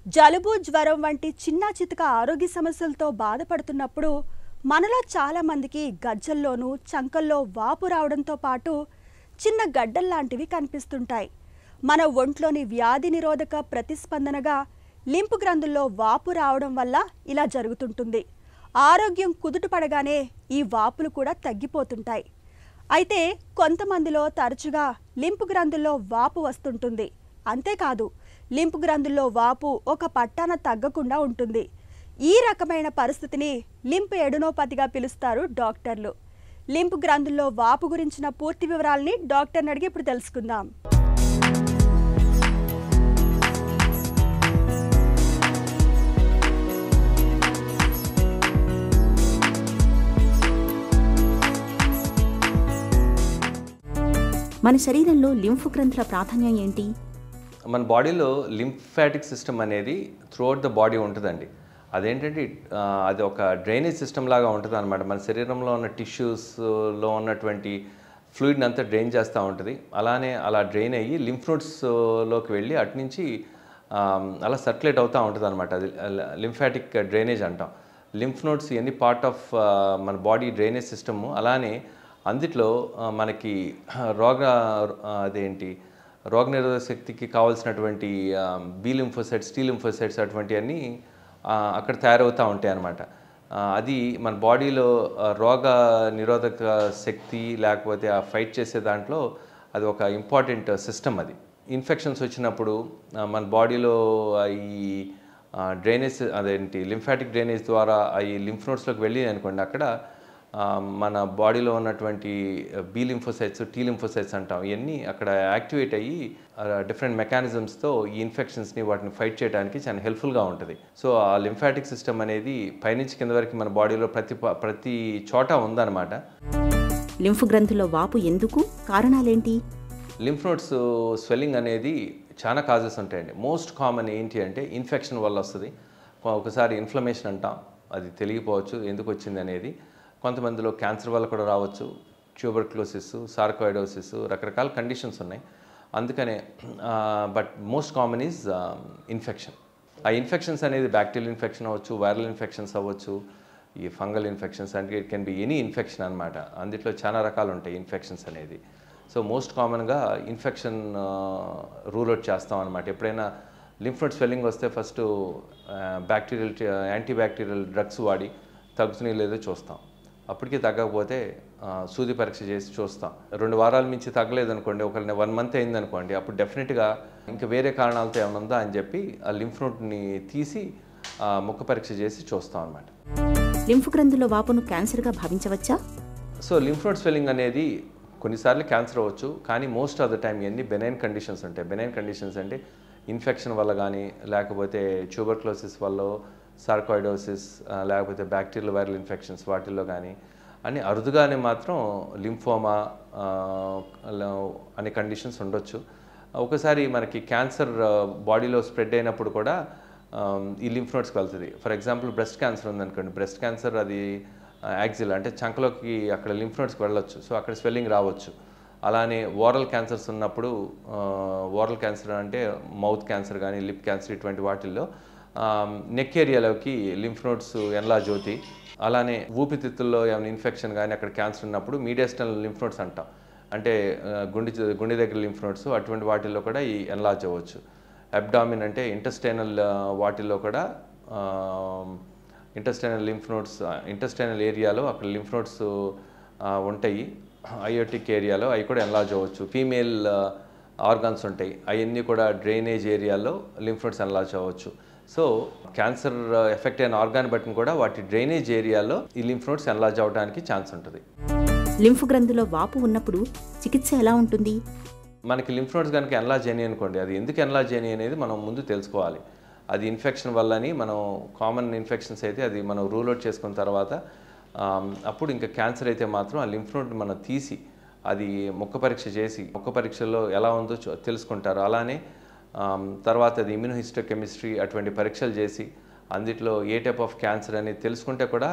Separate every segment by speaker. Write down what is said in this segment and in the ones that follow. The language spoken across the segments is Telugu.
Speaker 1: జలుబు, జ్వరం వంటి చిన్న చితక ఆరోగ్య సమస్యలతో బాధపడుతున్నప్పుడు మనలో చాలా మందికి గజ్జల్లోనూ చంకల్లో వాపు రావడంతో పాటు చిన్న గడ్డల్లాంటివి కనిపిస్తుంటాయి. మన ఒంట్లోని వ్యాధి నిరోధక ప్రతిస్పందనగా లింపు గ్రంథుల్లో వాపు రావడం వల్ల ఇలా జరుగుతుంటుంది. ఆరోగ్యం కుదుటపడగానే ఈ వాపులు కూడా తగ్గిపోతుంటాయి. అయితే కొంతమందిలో తరచుగా లింపు గ్రంథుల్లో వాపు వస్తుంటుంది. అంతేకాదు, లింపు గ్రంథుల్లో వాపు ఒక పట్టాన తగ్గకుండా ఉంటుంది. ఈ రకమైన పరిస్థితిని లింపు ఎడెనోపతిగా పిలుస్తారు డాక్టర్లు. లింపు గ్రంథుల్లో వాపు గురించిన పూర్తి వివరాలని డాక్టర్ని అడిగి ఇప్పుడు తెలుసుకుందాం.
Speaker 2: మన శరీరంలో లింఫ్ గ్రంథుల ప్రాధాన్యం ఏంటి?
Speaker 3: మన బాడీలో లింఫాటిక్ సిస్టమ్ అనేది త్రూఅవుట్ ద బాడీ ఉంటుందండి. అదేంటంటే అది ఒక డ్రైనేజ్ సిస్టమ్ లాగా ఉంటుంది అనమాట. మన శరీరంలో ఉన్న టిష్యూస్లో ఉన్నటువంటి ఫ్లూయిడ్ని అంతా డ్రైన్ చేస్తూ ఉంటుంది. అలానే అలా డ్రైన్ అయ్యి లింఫ్ నోడ్స్లోకి వెళ్ళి అటు నుంచి అలా సర్క్యులేట్ అవుతూ ఉంటుంది అనమాట. అది లింఫాటిక్ డ్రైనేజ్ అంటాం. లింఫ్ నోడ్స్ ఇవన్నీ పార్ట్ ఆఫ్ మన బాడీ డ్రైనేజ్ సిస్టము. అలానే అందుట్లో మనకి రోగనిరోధక శక్తికి కావాల్సినటువంటి బి లింఫోసైట్స్, టీ లింఫోసైట్స్ అటువంటివన్నీ అక్కడ తయారవుతూ ఉంటాయి అన్నమాట. అది మన బాడీలో రోగ నిరోధక శక్తి లేకపోతే ఆ ఫైట్ చేసే దాంట్లో అది ఒక ఇంపార్టెంట్ సిస్టమ్. అది ఇన్ఫెక్షన్స్ వచ్చినప్పుడు మన బాడీలో ఈ డ్రైనేజ్ లింఫాటిక్ డ్రైనేజ్ ద్వారా ఈ లింఫ్ నోడ్స్లోకి వెళ్ళి అనుకోండి, అక్కడ మన బాడీలో ఉన్నటువంటి బి లింఫోసైట్స్, టీ లింఫోసైట్స్ అంటాం, ఇవన్నీ అక్కడ యాక్టివేట్ అయ్యి డిఫరెంట్ మెకానిజమ్స్తో ఈ ఇన్ఫెక్షన్స్ని వాటిని ఫైట్ చేయడానికి చాలా హెల్ప్ఫుల్గా ఉంటుంది. సో ఆ లింఫాటిక్ సిస్టమ్ అనేది పైనుంచి కింద వరకు మన బాడీలో ప్రతి చోట ఉందన్నమాట.
Speaker 2: లింఫ్ గ్రంథుల్లో వాపు ఎందుకు? కారణాలేంటి?
Speaker 3: లింఫ్ నోడ్స్ స్వెల్లింగ్ అనేది చాలా కాజెస్ ఉంటాయండి. మోస్ట్ కామన్ ఏంటి అంటే ఇన్ఫెక్షన్ వల్ల వస్తుంది. ఒకసారి ఇన్ఫ్లమేషన్ అంటాం, అది తెలియపోవచ్చు ఎందుకు వచ్చింది అనేది. కొంతమందిలో క్యాన్సర్ వల్ల కూడా రావచ్చు, ట్యూబర్క్లోసిస్, సార్కాయిడోసిస్, రకరకాల కండిషన్స్ ఉన్నాయి. అందుకనే but most common is infection. ఆ ఇన్ఫెక్షన్స్ అనేది బ్యాక్టీరియల్ ఇన్ఫెక్షన్ అవ్వచ్చు, వైరల్ ఇన్ఫెక్షన్స్ అవ్వచ్చు, ఈ ఫంగల్ ఇన్ఫెక్షన్స్, అంటే it can be any infection అనమాట. అందులో చాలా రకాలు ఉంటాయి ఇన్ఫెక్షన్స్ అనేది. సో మోస్ట్ కామన్గా ఇన్ఫెక్షన్ రూల్ అవుట్ చేస్తాం అనమాట. ఎప్పుడైనా లింఫ్ నోడ్ స్వెల్లింగ్ వస్తే ఫస్ట్ యాంటీబ్యాక్టీరియల్ డ్రగ్స్ వాడి తగ్గుతున్నాయో లేదో చూస్తాం. అప్పటికి తగ్గకపోతే సూది పరీక్ష చేసి చూస్తాం. 2 వారాల మించి తగ్గలేదనుకోండి, ఒక 1 మంత్ అయిందనుకోండి, అప్పుడు డెఫినెట్గా ఇంకా వేరే కారణాలతో ఏమైనా ఉందా అని చెప్పి ఆ లింఫ్ నోడ్ని తీసి ముక్క పరీక్ష చేసి చూస్తాం అనమాట.
Speaker 2: లింఫ్ గ్రంథుల వాపును క్యాన్సర్గా భావించవచ్చా? సో
Speaker 3: లింఫ్ నోడ్ స్వెల్లింగ్ అనేది కొన్నిసార్లు క్యాన్సర్ అవ్వచ్చు, కానీ మోస్ట్ ఆఫ్ ద టైం ఇవన్నీ బెనైన్ కండిషన్స్ ఉంటాయి. బెనైన్ కండిషన్స్ అంటే ఇన్ఫెక్షన్ వల్ల కానీ, లేకపోతే ట్యూబర్క్లోసిస్ వల్ల, సార్కాయిడోసిస్, లేకపోతే బ్యాక్టీరియల్ వైరల్ ఇన్ఫెక్షన్స్ వాటిల్లో కానీ, అని అరుదుగానే మాత్రం లింఫోమా అనే కండిషన్స్ ఉండొచ్చు. ఒకసారి మనకి క్యాన్సర్ బాడీలో స్ప్రెడ్ అయినప్పుడు కూడా ఈ లింఫ్ నోడ్స్కి వెళ్తుంది. ఫర్ ఎగ్జాంపుల్ బ్రెస్ట్ క్యాన్సర్ ఉందనుకోండి, బ్రెస్ట్ క్యాన్సర్ అది యాక్సిల్ అంటే చంకలోకి అక్కడ లింఫ్ నోడ్స్కి వెళ్ళొచ్చు, సో అక్కడ స్వెల్లింగ్ రావచ్చు. అలానే ఓరల్ క్యాన్సర్స్ ఉన్నప్పుడు, ఓరల్ క్యాన్సర్ అంటే మౌత్ క్యాన్సర్ కానీ, లిప్ క్యాన్సర్, ఇటువంటి వాటిల్లో నెక్ ఏరియాలోకి లింఫ్ నోడ్స్ ఎన్లార్జ్ అవుతాయి. అలానే ఊపిరితిత్తుల్లో ఏమైనా ఇన్ఫెక్షన్ కానీ అక్కడ క్యాన్సర్ ఉన్నప్పుడు మీడియస్టల్ లింఫ్ నోడ్స్ అంటాం, అంటే గుండె దగ్గర లింఫ్ నోడ్స్, అటువంటి వాటిల్లో కూడా ఈ ఎన్లార్జ్ అవ్వచ్చు. అబ్డామిన్ అంటే ఇంటెస్టైనల్ వాటిల్లో కూడా ఇంటెస్టైనల్ లింఫ్ నోడ్స్, ఇంటెస్టైనల్ ఏరియాలో అక్కడ లింఫ్ నోడ్స్ ఉంటాయి. అయోటిక్ ఏరియాలో అవి కూడా ఎన్లార్జ్ అవ్వచ్చు. ఫీమేల్ ఆర్గాన్స్ ఉంటాయి, అవన్నీ కూడా డ్రైనేజ్ ఏరియాలో లింఫ్ నోడ్స్ ఎన్లార్జ్ అవ్వచ్చు. సో క్యాన్సర్ ఎఫెక్ట్ అయిన ఆర్గాన్ బట్టి కూడా వాటి డ్రైనేజ్ ఏరియాలో ఈ లింఫ్ నోడ్స్ ఎన్లార్జ్ అవ్వడానికి ఛాన్స్ ఉంటుంది.
Speaker 2: లింఫ్ గ్రంథులో వాపు ఉన్నప్పుడు చికిత్స ఎలా ఉంటుంది?
Speaker 3: మనకి లింఫ్ నోడ్స్ కనుక ఎన్లార్జ్ అయినాయి అనుకోండి, అది ఎందుకు ఎన్లార్జ్ అయినాయి అనేది మనం ముందు తెలుసుకోవాలి. అది ఇన్ఫెక్షన్ వల్లని, మనం కామన్ ఇన్ఫెక్షన్స్ అయితే అది మనం రూల్ అవుట్ చేసుకున్న తర్వాత అప్పుడు ఇంకా క్యాన్సర్ అయితే మాత్రం ఆ లింఫ్ నోడ్ మనం తీసి అది ముక్క పరీక్ష చేసి, ముక్క పరీక్షల్లో ఎలా ఉందో తెలుసుకుంటారు. అలానే తర్వాత అది ఇమ్యూనోహిస్టోకెమిస్ట్రీ అటువంటి పరీక్షలు చేసి అందులో ఏ టైప్ ఆఫ్ క్యాన్సర్ అనేది తెలుసుకుంటే కూడా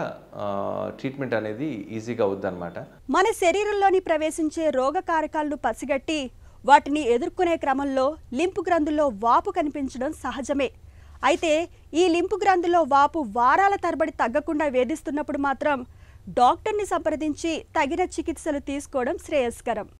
Speaker 3: ట్రీట్మెంట్ అనేది ఈజీగా అవుద్దన్నమాట.
Speaker 1: మన శరీరంలోని ప్రవేశించే రోగ కారకాలను పసిగట్టి వాటిని ఎదుర్కొనే క్రమంలో లింపు గ్రంథుల్లో వాపు కనిపించడం సహజమే. అయితే ఈ లింపు గ్రంథిలో వాపు వారాల తరబడి తగ్గకుండా వేధిస్తున్నప్పుడు మాత్రం డాక్టర్ని సంప్రదించి తగిన చికిత్సలు తీసుకోవడం శ్రేయస్కరం.